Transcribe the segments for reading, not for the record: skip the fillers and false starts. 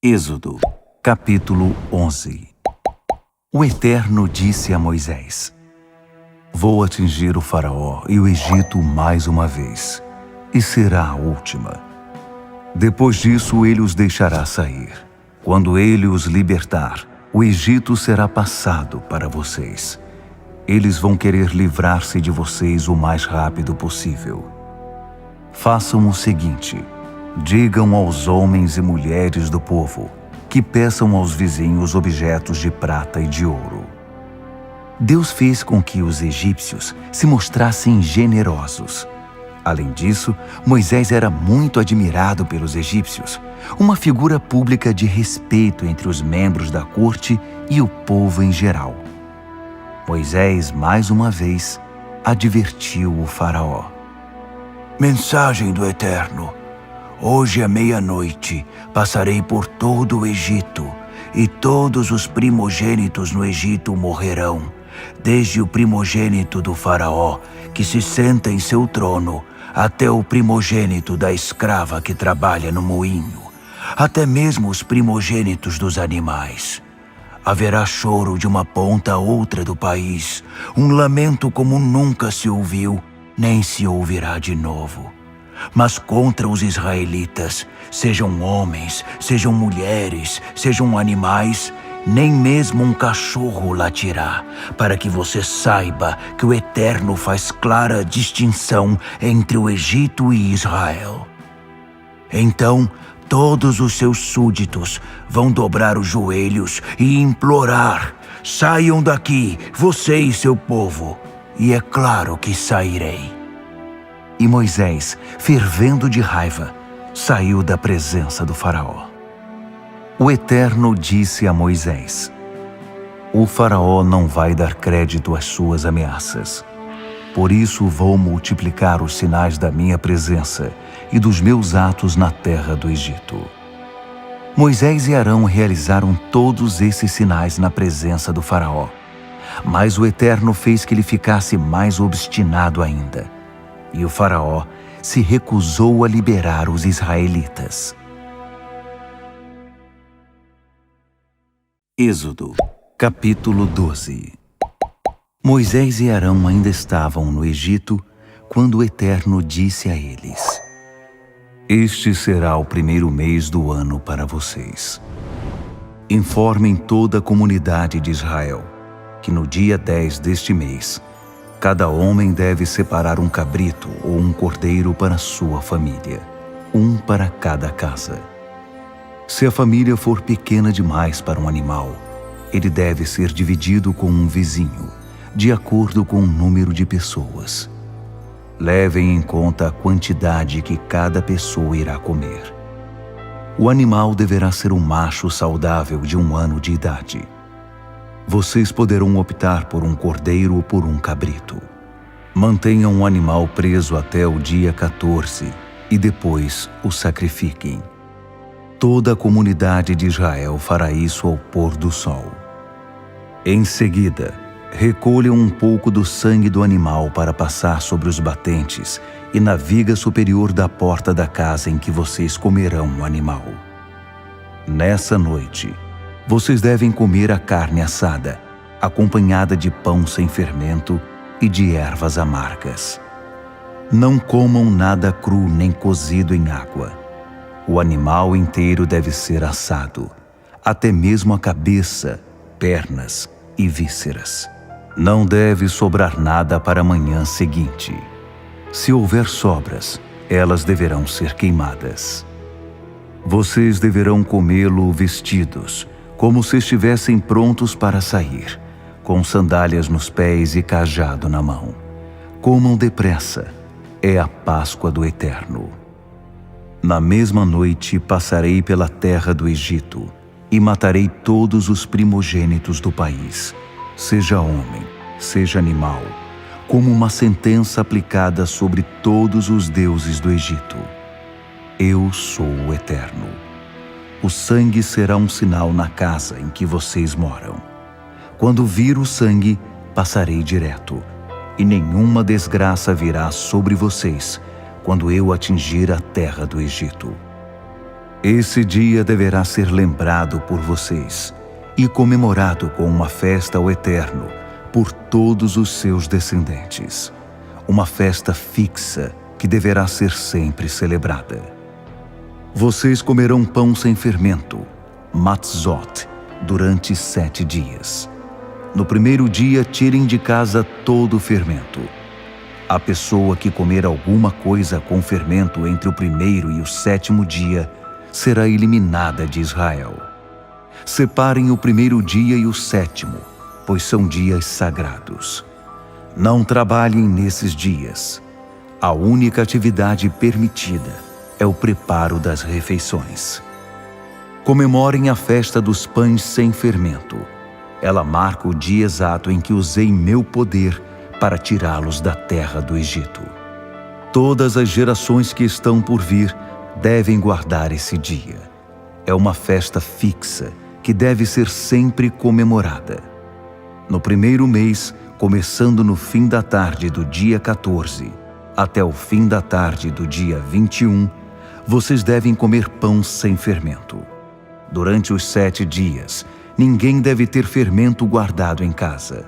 Êxodo, capítulo 11. O Eterno disse a Moisés: Vou atingir o Faraó e o Egito mais uma vez, e será a última. Depois disso ele os deixará sair. Quando ele os libertar, o Egito será passado para vocês. Eles vão querer livrar-se de vocês o mais rápido possível. Façam o seguinte: digam aos homens e mulheres do povo que peçam aos vizinhos objetos de prata e de ouro. Deus fez com que os egípcios se mostrassem generosos. Além disso, Moisés era muito admirado pelos egípcios, uma figura pública de respeito entre os membros da corte e o povo em geral. Moisés, mais uma vez, advertiu o Faraó. Mensagem do Eterno. Hoje à meia-noite passarei por todo o Egito, e todos os primogênitos no Egito morrerão, desde o primogênito do Faraó, que se senta em seu trono, até o primogênito da escrava que trabalha no moinho, até mesmo os primogênitos dos animais. Haverá choro de uma ponta a outra do país, um lamento como nunca se ouviu, nem se ouvirá de novo. Mas contra os israelitas, sejam homens, sejam mulheres, sejam animais, nem mesmo um cachorro latirá, para que você saiba que o Eterno faz clara distinção entre o Egito e Israel. Então, todos os seus súditos vão dobrar os joelhos e implorar: saiam daqui, você e seu povo. E é claro que sairei. E Moisés, fervendo de raiva, saiu da presença do Faraó. O Eterno disse a Moisés: O Faraó não vai dar crédito às suas ameaças. Por isso vou multiplicar os sinais da minha presença e dos meus atos na terra do Egito. Moisés e Arão realizaram todos esses sinais na presença do Faraó. Mas o Eterno fez que ele ficasse mais obstinado ainda. E o Faraó se recusou a liberar os israelitas. Êxodo, capítulo 12. Moisés e Arão ainda estavam no Egito quando o Eterno disse a eles: Este será o primeiro mês do ano para vocês. Informem toda a comunidade de Israel que no dia 10 deste mês, cada homem deve separar um cabrito ou um cordeiro para sua família, um para cada casa. Se a família for pequena demais para um animal, ele deve ser dividido com um vizinho, de acordo com o número de pessoas. Levem em conta a quantidade que cada pessoa irá comer. O animal deverá ser um macho saudável de 1 ano de idade. Vocês poderão optar por um cordeiro ou por um cabrito. Mantenham o animal preso até o dia 14 e depois o sacrifiquem. Toda a comunidade de Israel fará isso ao pôr do sol. Em seguida, recolham um pouco do sangue do animal para passar sobre os batentes e na viga superior da porta da casa em que vocês comerão o animal. Nessa noite, vocês devem comer a carne assada, acompanhada de pão sem fermento e de ervas amargas. Não comam nada cru nem cozido em água. O animal inteiro deve ser assado, até mesmo a cabeça, pernas e vísceras. Não deve sobrar nada para a manhã seguinte. Se houver sobras, elas deverão ser queimadas. Vocês deverão comê-lo vestidos, como se estivessem prontos para sair, com sandálias nos pés e cajado na mão. Comam depressa, é a Páscoa do Eterno. Na mesma noite passarei pela terra do Egito e matarei todos os primogênitos do país, seja homem, seja animal, como uma sentença aplicada sobre todos os deuses do Egito. Eu sou o Eterno. O sangue será um sinal na casa em que vocês moram. Quando vir o sangue, passarei direto, e nenhuma desgraça virá sobre vocês quando eu atingir a terra do Egito. Esse dia deverá ser lembrado por vocês e comemorado com uma festa ao Eterno por todos os seus descendentes. Uma festa fixa que deverá ser sempre celebrada. Vocês comerão pão sem fermento, matzot, durante 7 dias. No primeiro dia, tirem de casa todo o fermento. A pessoa que comer alguma coisa com fermento entre o primeiro e o 7º dia será eliminada de Israel. Separem o primeiro dia e o 7º, pois são dias sagrados. Não trabalhem nesses dias. A única atividade permitida é o preparo das refeições. Comemorem a festa dos pães sem fermento. Ela marca o dia exato em que usei meu poder para tirá-los da terra do Egito. Todas as gerações que estão por vir devem guardar esse dia. É uma festa fixa que deve ser sempre comemorada. No primeiro mês, começando no fim da tarde do dia 14, até o fim da tarde do dia 21, vocês devem comer pão sem fermento. Durante os 7 dias, ninguém deve ter fermento guardado em casa.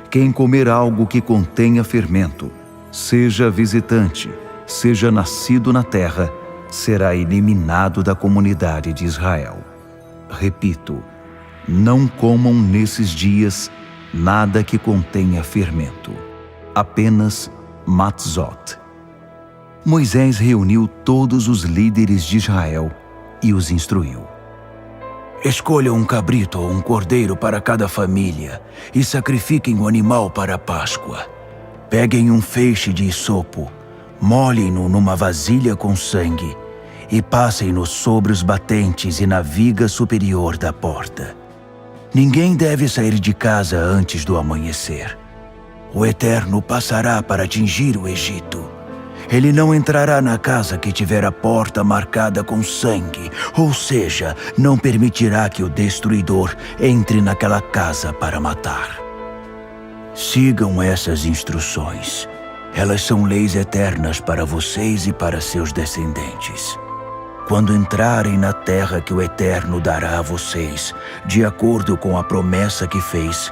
Quem comer algo que contenha fermento, seja visitante, seja nascido na terra, será eliminado da comunidade de Israel. Repito, não comam nesses dias nada que contenha fermento, apenas matzot. Moisés reuniu todos os líderes de Israel e os instruiu. Escolham um cabrito ou um cordeiro para cada família e sacrifiquem o animal para a Páscoa. Peguem um feixe de isopo, molhem-no numa vasilha com sangue e passem-no sobre os batentes e na viga superior da porta. Ninguém deve sair de casa antes do amanhecer. O Eterno passará para atingir o Egito. Ele não entrará na casa que tiver a porta marcada com sangue, ou seja, não permitirá que o destruidor entre naquela casa para matar. Sigam essas instruções. Elas são leis eternas para vocês e para seus descendentes. Quando entrarem na terra que o Eterno dará a vocês, de acordo com a promessa que fez,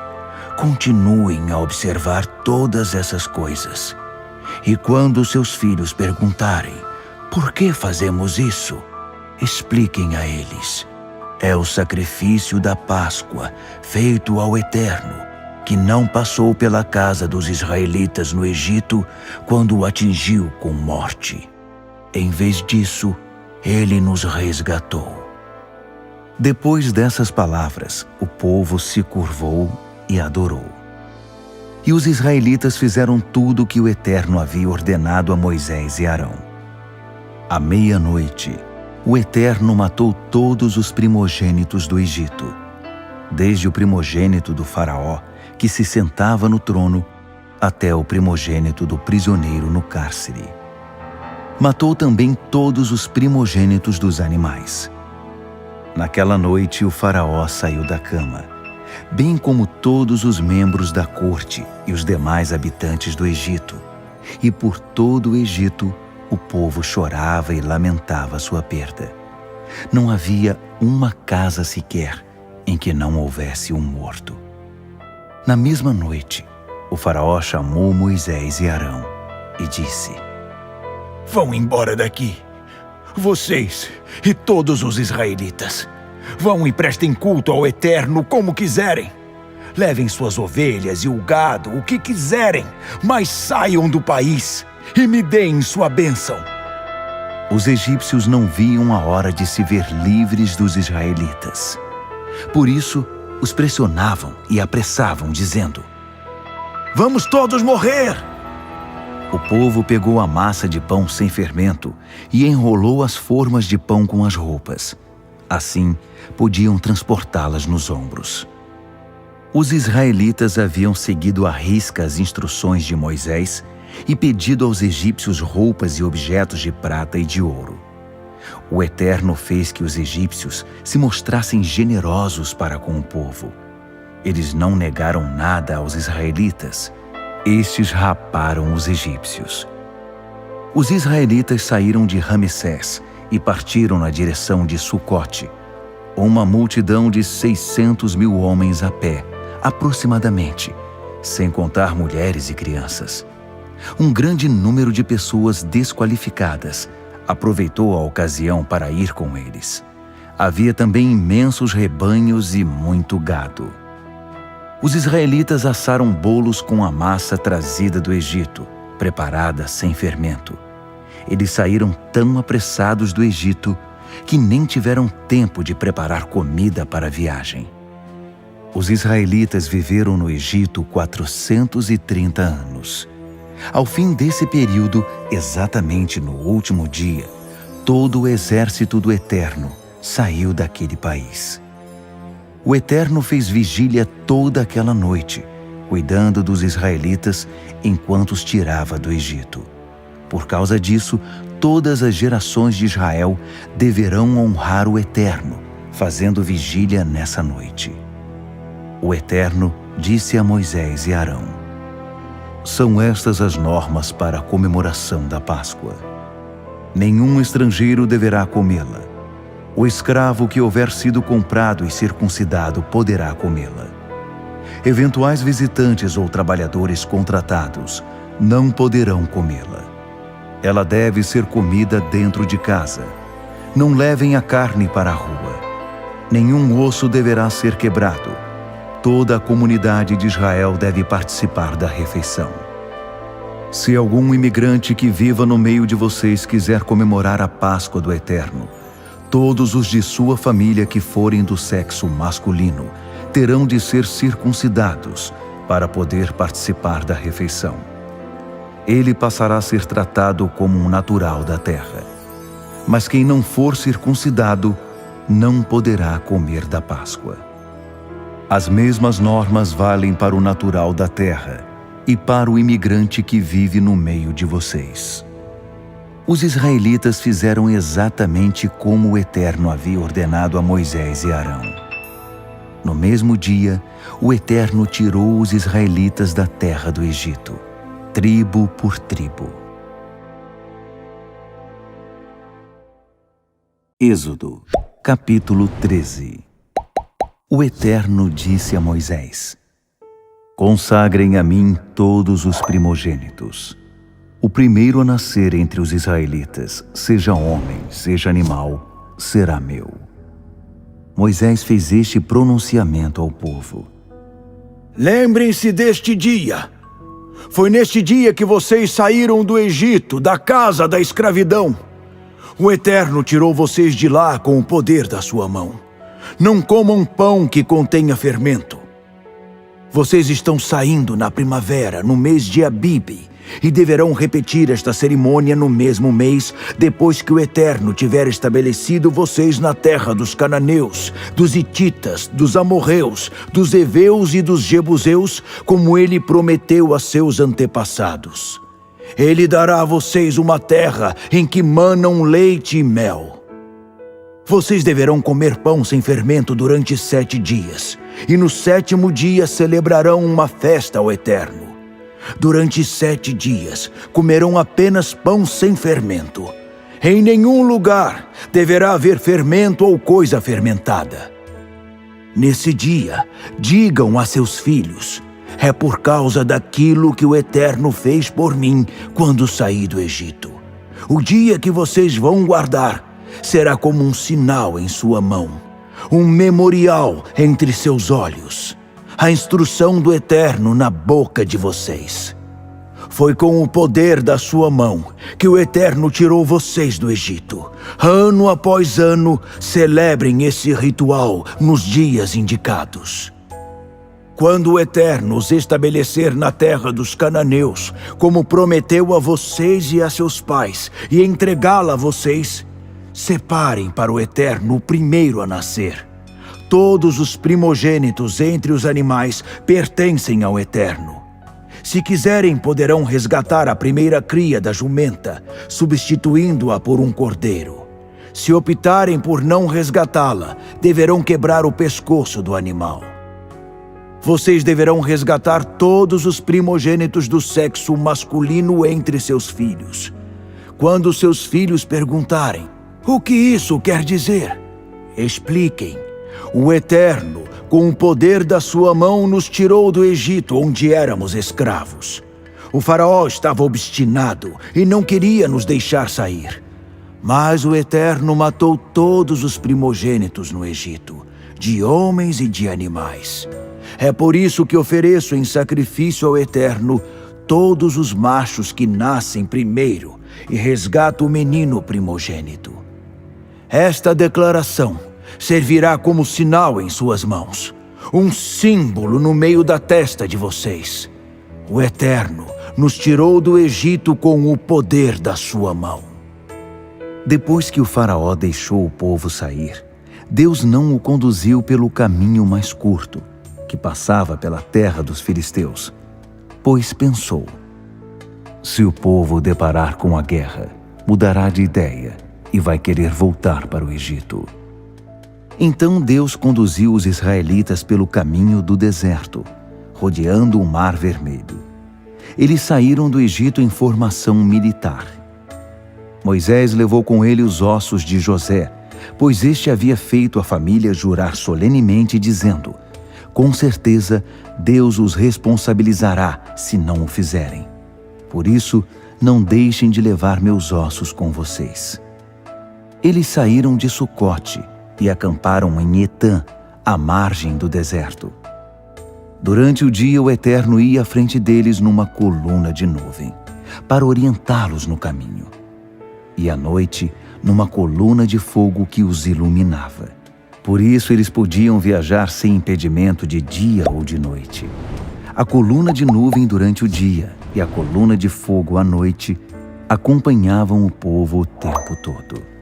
continuem a observar todas essas coisas. E quando seus filhos perguntarem, por que fazemos isso? Expliquem a eles. É o sacrifício da Páscoa, feito ao Eterno, que não passou pela casa dos israelitas no Egito quando o atingiu com morte. Em vez disso, ele nos resgatou. Depois dessas palavras, o povo se curvou e adorou. E os israelitas fizeram tudo o que o Eterno havia ordenado a Moisés e Arão. À meia-noite, o Eterno matou todos os primogênitos do Egito, desde o primogênito do faraó, que se sentava no trono, até o primogênito do prisioneiro no cárcere. Matou também todos os primogênitos dos animais. Naquela noite, o faraó saiu da cama, bem como todos os membros da corte e os demais habitantes do Egito. E por todo o Egito, o povo chorava e lamentava sua perda. Não havia uma casa sequer em que não houvesse um morto. Na mesma noite, o faraó chamou Moisés e Arão e disse: Vão embora daqui, vocês e todos os israelitas. Vão e prestem culto ao Eterno como quiserem. Levem suas ovelhas e o gado, o que quiserem, mas saiam do país e me deem sua bênção. Os egípcios não viam a hora de se ver livres dos israelitas. Por isso, os pressionavam e apressavam, dizendo: Vamos todos morrer! O povo pegou a massa de pão sem fermento e enrolou as formas de pão com as roupas. Assim, podiam transportá-las nos ombros. Os israelitas haviam seguido à risca as instruções de Moisés e pedido aos egípcios roupas e objetos de prata e de ouro. O Eterno fez que os egípcios se mostrassem generosos para com o povo. Eles não negaram nada aos israelitas. Estes raparam os egípcios. Os israelitas saíram de Ramessés e partiram na direção de Sucote. Uma multidão de 600.000 homens a pé, aproximadamente, sem contar mulheres e crianças. Um grande número de pessoas desqualificadas aproveitou a ocasião para ir com eles. Havia também imensos rebanhos e muito gado. Os israelitas assaram bolos com a massa trazida do Egito, preparada sem fermento. Eles saíram tão apressados do Egito que nem tiveram tempo de preparar comida para a viagem. Os israelitas viveram no Egito 430 anos. Ao fim desse período, exatamente no último dia, todo o exército do Eterno saiu daquele país. O Eterno fez vigília toda aquela noite, cuidando dos israelitas enquanto os tirava do Egito. Por causa disso, todas as gerações de Israel deverão honrar o Eterno, fazendo vigília nessa noite. O Eterno disse a Moisés e Arão: São estas as normas para a comemoração da Páscoa. Nenhum estrangeiro deverá comê-la. O escravo que houver sido comprado e circuncidado poderá comê-la. Eventuais visitantes ou trabalhadores contratados não poderão comê-la. Ela deve ser comida dentro de casa. Não levem a carne para a rua. Nenhum osso deverá ser quebrado. Toda a comunidade de Israel deve participar da refeição. Se algum imigrante que viva no meio de vocês quiser comemorar a Páscoa do Eterno, todos os de sua família que forem do sexo masculino terão de ser circuncidados para poder participar da refeição. Ele passará a ser tratado como um natural da terra. Mas quem não for circuncidado não poderá comer da Páscoa. As mesmas normas valem para o natural da terra e para o imigrante que vive no meio de vocês. Os israelitas fizeram exatamente como o Eterno havia ordenado a Moisés e Arão. No mesmo dia, o Eterno tirou os israelitas da terra do Egito, tribo por tribo. Êxodo, capítulo 13. O Eterno disse a Moisés: Consagrem a mim todos os primogênitos. O primeiro a nascer entre os israelitas, seja homem, seja animal, será meu. Moisés fez este pronunciamento ao povo: Lembrem-se deste dia. Foi neste dia que vocês saíram do Egito, da casa da escravidão. O Eterno tirou vocês de lá com o poder da sua mão. Não comam pão que contenha fermento. Vocês estão saindo na primavera, no mês de Abibe, e deverão repetir esta cerimônia no mesmo mês, depois que o Eterno tiver estabelecido vocês na terra dos cananeus, dos hititas, dos amorreus, dos heveus e dos jebuseus, como ele prometeu a seus antepassados. Ele dará a vocês uma terra em que manam leite e mel. Vocês deverão comer pão sem fermento durante 7 dias, e no 7º dia celebrarão uma festa ao Eterno. Durante 7 dias comerão apenas pão sem fermento. Em nenhum lugar deverá haver fermento ou coisa fermentada. Nesse dia, digam a seus filhos: é por causa daquilo que o Eterno fez por mim quando saí do Egito. O dia que vocês vão guardar será como um sinal em sua mão, um memorial entre seus olhos, a instrução do Eterno na boca de vocês. Foi com o poder da sua mão que o Eterno tirou vocês do Egito. Ano após ano, celebrem esse ritual nos dias indicados. Quando o Eterno os estabelecer na terra dos cananeus, como prometeu a vocês e a seus pais, e entregá-la a vocês, separem para o Eterno o primeiro a nascer. Todos os primogênitos entre os animais pertencem ao Eterno. Se quiserem, poderão resgatar a primeira cria da jumenta, substituindo-a por um cordeiro. Se optarem por não resgatá-la, deverão quebrar o pescoço do animal. Vocês deverão resgatar todos os primogênitos do sexo masculino entre seus filhos. Quando seus filhos perguntarem: O que isso quer dizer? Expliquem. O Eterno, com o poder da sua mão, nos tirou do Egito, onde éramos escravos. O faraó estava obstinado e não queria nos deixar sair. Mas o Eterno matou todos os primogênitos no Egito, de homens e de animais. É por isso que ofereço em sacrifício ao Eterno todos os machos que nascem primeiro e resgato o menino primogênito. Esta declaração servirá como sinal em suas mãos, um símbolo no meio da testa de vocês. O Eterno nos tirou do Egito com o poder da sua mão. Depois que o faraó deixou o povo sair, Deus não o conduziu pelo caminho mais curto, que passava pela terra dos filisteus, pois pensou: se o povo deparar com a guerra, mudará de ideia e vai querer voltar para o Egito. Então Deus conduziu os israelitas pelo caminho do deserto, rodeando o Mar Vermelho. Eles saíram do Egito em formação militar. Moisés levou com ele os ossos de José, pois este havia feito a família jurar solenemente, dizendo: com certeza Deus os responsabilizará se não o fizerem. Por isso, não deixem de levar meus ossos com vocês. Eles saíram de Sucote e acamparam em Etã, à margem do deserto. Durante o dia, o Eterno ia à frente deles numa coluna de nuvem, para orientá-los no caminho. E à noite, numa coluna de fogo que os iluminava. Por isso eles podiam viajar sem impedimento de dia ou de noite. A coluna de nuvem durante o dia e a coluna de fogo à noite acompanhavam o povo o tempo todo.